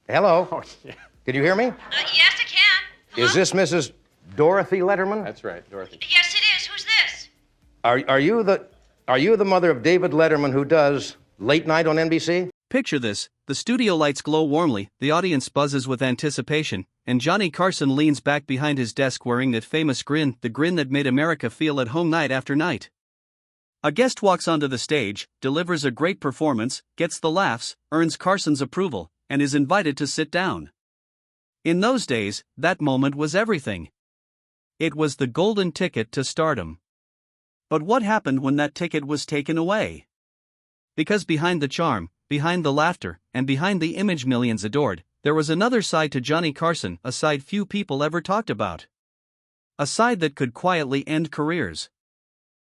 Hello? Oh, yeah. Can you hear me? Yes, I can. Hello? Is this Mrs. Dorothy Letterman? That's right, Dorothy. Yes, it is. Who's this? Are you the mother of David Letterman who does Late Night on NBC? Picture this: the studio lights glow warmly, the audience buzzes with anticipation, and Johnny Carson leans back behind his desk wearing that famous grin, the grin that made America feel at home night after night. A guest walks onto the stage, delivers a great performance, gets the laughs, earns Carson's approval, and is invited to sit down. In those days, that moment was everything. It was the golden ticket to stardom. But what happened when that ticket was taken away? Because behind the charm, behind the laughter, and behind the image millions adored, there was another side to Johnny Carson, a side few people ever talked about. A side that could quietly end careers.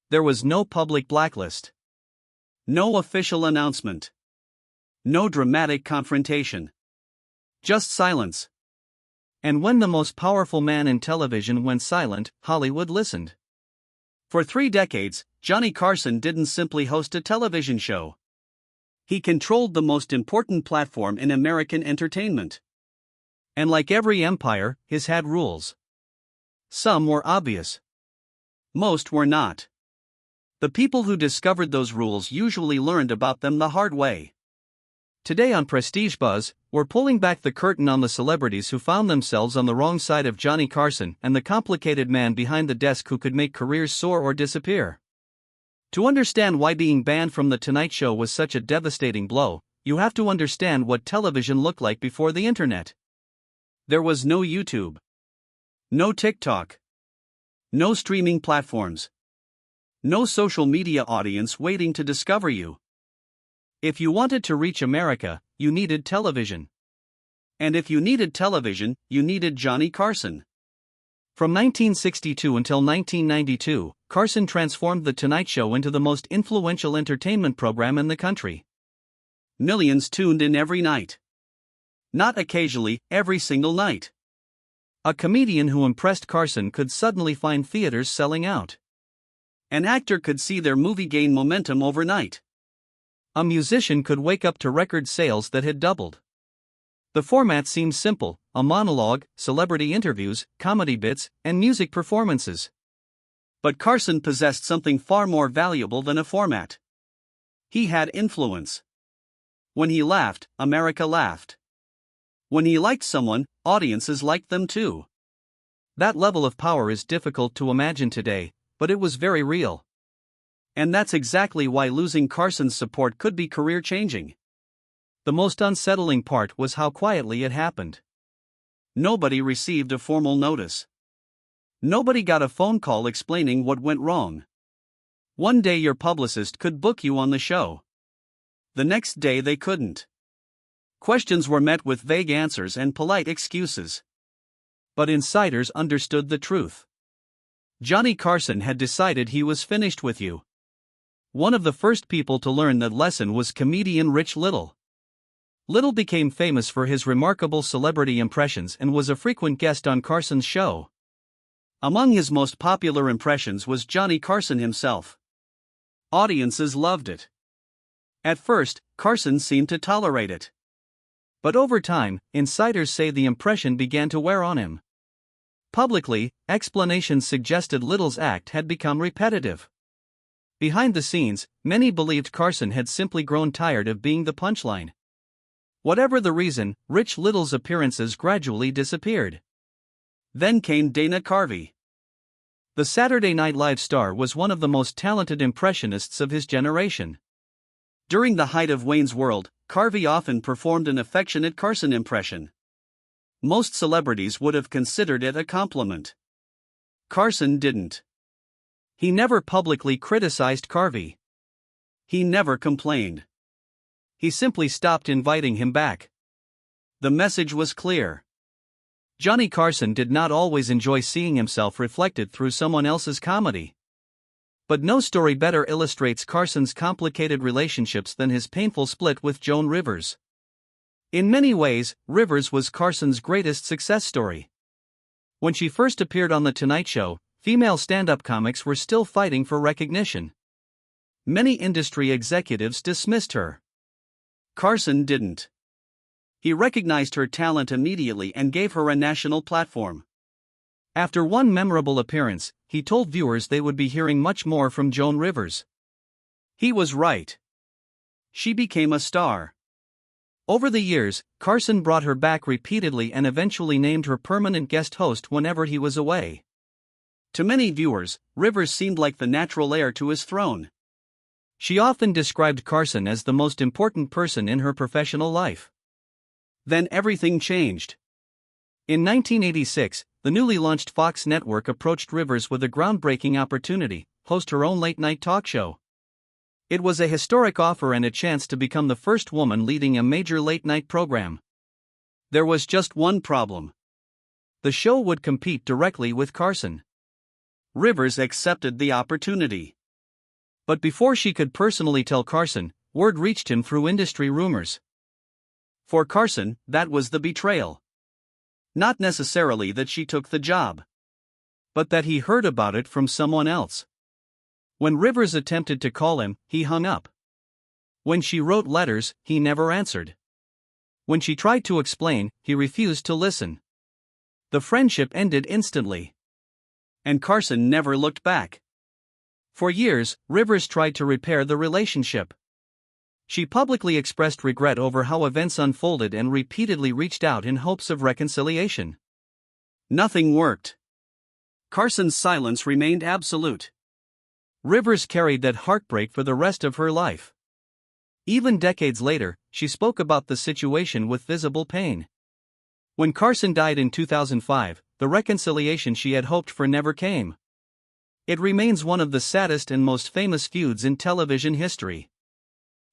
There was no public blacklist. No official announcement. No dramatic confrontation. Just silence. And when the most powerful man in television went silent, Hollywood listened. For 3 decades, Johnny Carson didn't simply host a television show. He controlled the most important platform in American entertainment. And like every empire, his had rules. Some were obvious. Most were not. The people who discovered those rules usually learned about them the hard way. Today on Prestige Buzz, we're pulling back the curtain on the celebrities who found themselves on the wrong side of Johnny Carson and the complicated man behind the desk who could make careers soar or disappear. To understand why being banned from The Tonight Show was such a devastating blow, you have to understand what television looked like before the internet. There was no YouTube. No TikTok. No streaming platforms. No social media audience waiting to discover you. If you wanted to reach America, you needed television. And if you needed television, you needed Johnny Carson. From 1962 until 1992, Carson transformed The Tonight Show into the most influential entertainment program in the country. Millions tuned in every night. Not occasionally, every single night. A comedian who impressed Carson could suddenly find theaters selling out. An actor could see their movie gain momentum overnight. A musician could wake up to record sales that had doubled. The format seemed simple: a monologue, celebrity interviews, comedy bits, and music performances. But Carson possessed something far more valuable than a format. He had influence. When he laughed, America laughed. When he liked someone, audiences liked them too. That level of power is difficult to imagine today, but it was very real. And that's exactly why losing Carson's support could be career-changing. The most unsettling part was how quietly it happened. Nobody received a formal notice. Nobody got a phone call explaining what went wrong. One day your publicist could book you on the show. The next day they couldn't. Questions were met with vague answers and polite excuses. But insiders understood the truth. Johnny Carson had decided he was finished with you. One of the first people to learn that lesson was comedian Rich Little. Little became famous for his remarkable celebrity impressions and was a frequent guest on Carson's show. Among his most popular impressions was Johnny Carson himself. Audiences loved it. At first, Carson seemed to tolerate it. But over time, insiders say the impression began to wear on him. Publicly, explanations suggested Little's act had become repetitive. Behind the scenes, many believed Carson had simply grown tired of being the punchline. Whatever the reason, Rich Little's appearances gradually disappeared. Then came Dana Carvey. The Saturday Night Live star was one of the most talented impressionists of his generation. During the height of Wayne's World, Carvey often performed an affectionate Carson impression. Most celebrities would have considered it a compliment. Carson didn't. He never publicly criticized Carvey. He never complained. He simply stopped inviting him back. The message was clear. Johnny Carson did not always enjoy seeing himself reflected through someone else's comedy. But no story better illustrates Carson's complicated relationships than his painful split with Joan Rivers. In many ways, Rivers was Carson's greatest success story. When she first appeared on The Tonight Show, female stand-up comics were still fighting for recognition. Many industry executives dismissed her. Carson didn't. He recognized her talent immediately and gave her a national platform. After one memorable appearance, he told viewers they would be hearing much more from Joan Rivers. He was right. She became a star. Over the years, Carson brought her back repeatedly and eventually named her permanent guest host whenever he was away. To many viewers, Rivers seemed like the natural heir to his throne. She often described Carson as the most important person in her professional life. Then everything changed. In 1986, the newly launched Fox network approached Rivers with a groundbreaking opportunity: host her own late-night talk show. It was a historic offer and a chance to become the first woman leading a major late-night program. There was just one problem. The show would compete directly with Carson. Rivers accepted the opportunity. But before she could personally tell Carson, word reached him through industry rumors. For Carson, that was the betrayal. Not necessarily that she took the job, but that he heard about it from someone else. When Rivers attempted to call him, he hung up. When she wrote letters, he never answered. When she tried to explain, he refused to listen. The friendship ended instantly. And Carson never looked back. For years, Rivers tried to repair the relationship. She publicly expressed regret over how events unfolded and repeatedly reached out in hopes of reconciliation. Nothing worked. Carson's silence remained absolute. Rivers carried that heartbreak for the rest of her life. Even decades later, she spoke about the situation with visible pain. When Carson died in 2005, the reconciliation she had hoped for never came. It remains one of the saddest and most famous feuds in television history.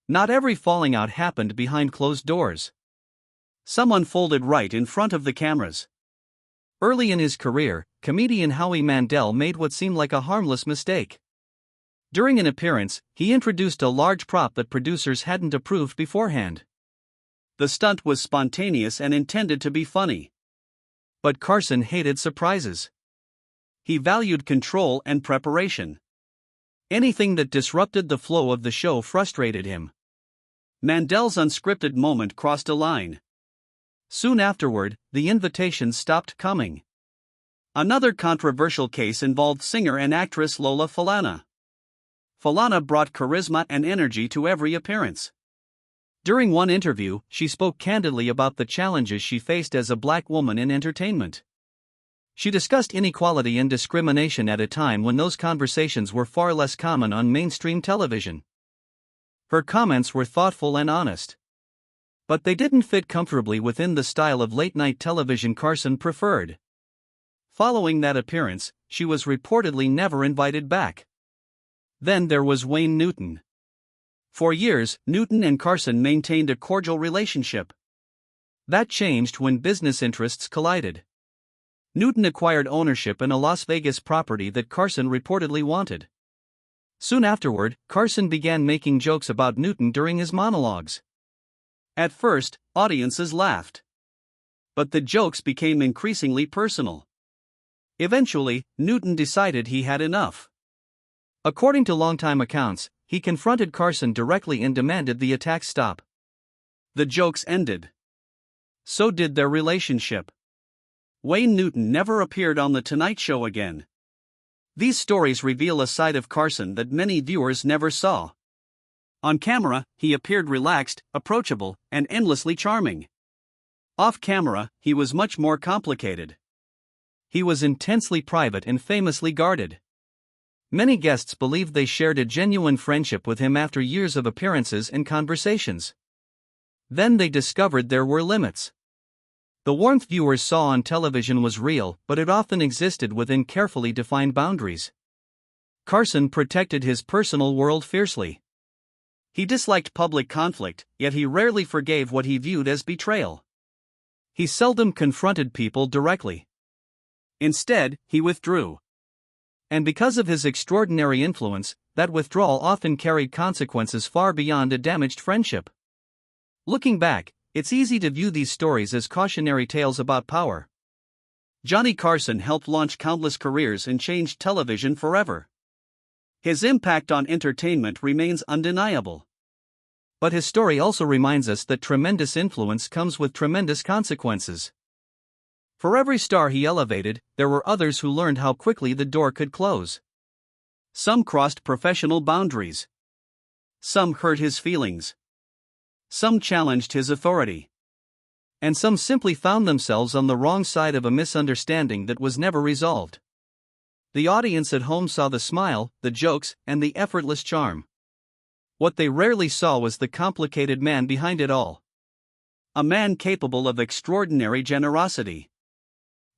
Not every falling out happened behind closed doors. Some unfolded right in front of the cameras. Early in his career, comedian Howie Mandel made what seemed like a harmless mistake. During an appearance, he introduced a large prop that producers hadn't approved beforehand. The stunt was spontaneous and intended to be funny. But Carson hated surprises. He valued control and preparation. Anything that disrupted the flow of the show frustrated him. Mandel's unscripted moment crossed a line. Soon afterward, the invitations stopped coming. Another controversial case involved singer and actress Lola Falana. Falana brought charisma and energy to every appearance. During one interview, she spoke candidly about the challenges she faced as a black woman in entertainment. She discussed inequality and discrimination at a time when those conversations were far less common on mainstream television. Her comments were thoughtful and honest. But they didn't fit comfortably within the style of late-night television Carson preferred. Following that appearance, she was reportedly never invited back. Then there was Wayne Newton. For years, Newton and Carson maintained a cordial relationship. That changed when business interests collided. Newton acquired ownership in a Las Vegas property that Carson reportedly wanted. Soon afterward, Carson began making jokes about Newton during his monologues. At first, audiences laughed. But the jokes became increasingly personal. Eventually, Newton decided he had enough. According to longtime accounts, he confronted Carson directly and demanded the attack stop. The jokes ended. So did their relationship. Wayne Newton never appeared on The Tonight Show again. These stories reveal a side of Carson that many viewers never saw. On camera, he appeared relaxed, approachable, and endlessly charming. Off camera, he was much more complicated. He was intensely private and famously guarded. Many guests believed they shared a genuine friendship with him after years of appearances and conversations. Then they discovered there were limits. The warmth viewers saw on television was real, but it often existed within carefully defined boundaries. Carson protected his personal world fiercely. He disliked public conflict, yet he rarely forgave what he viewed as betrayal. He seldom confronted people directly. Instead, he withdrew. And because of his extraordinary influence, that withdrawal often carried consequences far beyond a damaged friendship. Looking back, it's easy to view these stories as cautionary tales about power. Johnny Carson helped launch countless careers and changed television forever. His impact on entertainment remains undeniable. But his story also reminds us that tremendous influence comes with tremendous consequences. For every star he elevated, there were others who learned how quickly the door could close. Some crossed professional boundaries. Some hurt his feelings. Some challenged his authority. And some simply found themselves on the wrong side of a misunderstanding that was never resolved. The audience at home saw the smile, the jokes, and the effortless charm. What they rarely saw was the complicated man behind it all. A man capable of extraordinary generosity.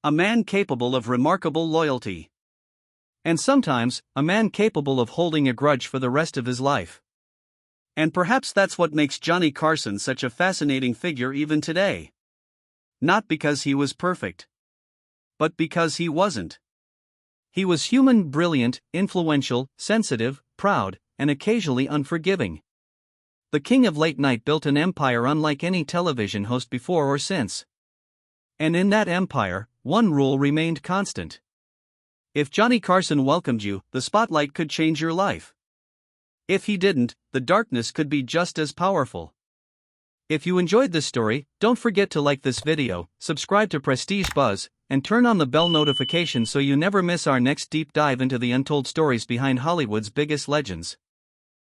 A man capable of remarkable loyalty. And sometimes, a man capable of holding a grudge for the rest of his life. And perhaps that's what makes Johnny Carson such a fascinating figure even today. Not because he was perfect, but because he wasn't. He was human, brilliant, influential, sensitive, proud, and occasionally unforgiving. The king of late night built an empire unlike any television host before or since. And in that empire, one rule remained constant. If Johnny Carson welcomed you, the spotlight could change your life. If he didn't, the darkness could be just as powerful. If you enjoyed this story, don't forget to like this video, subscribe to Prestige Buzz, and turn on the bell notification so you never miss our next deep dive into the untold stories behind Hollywood's biggest legends.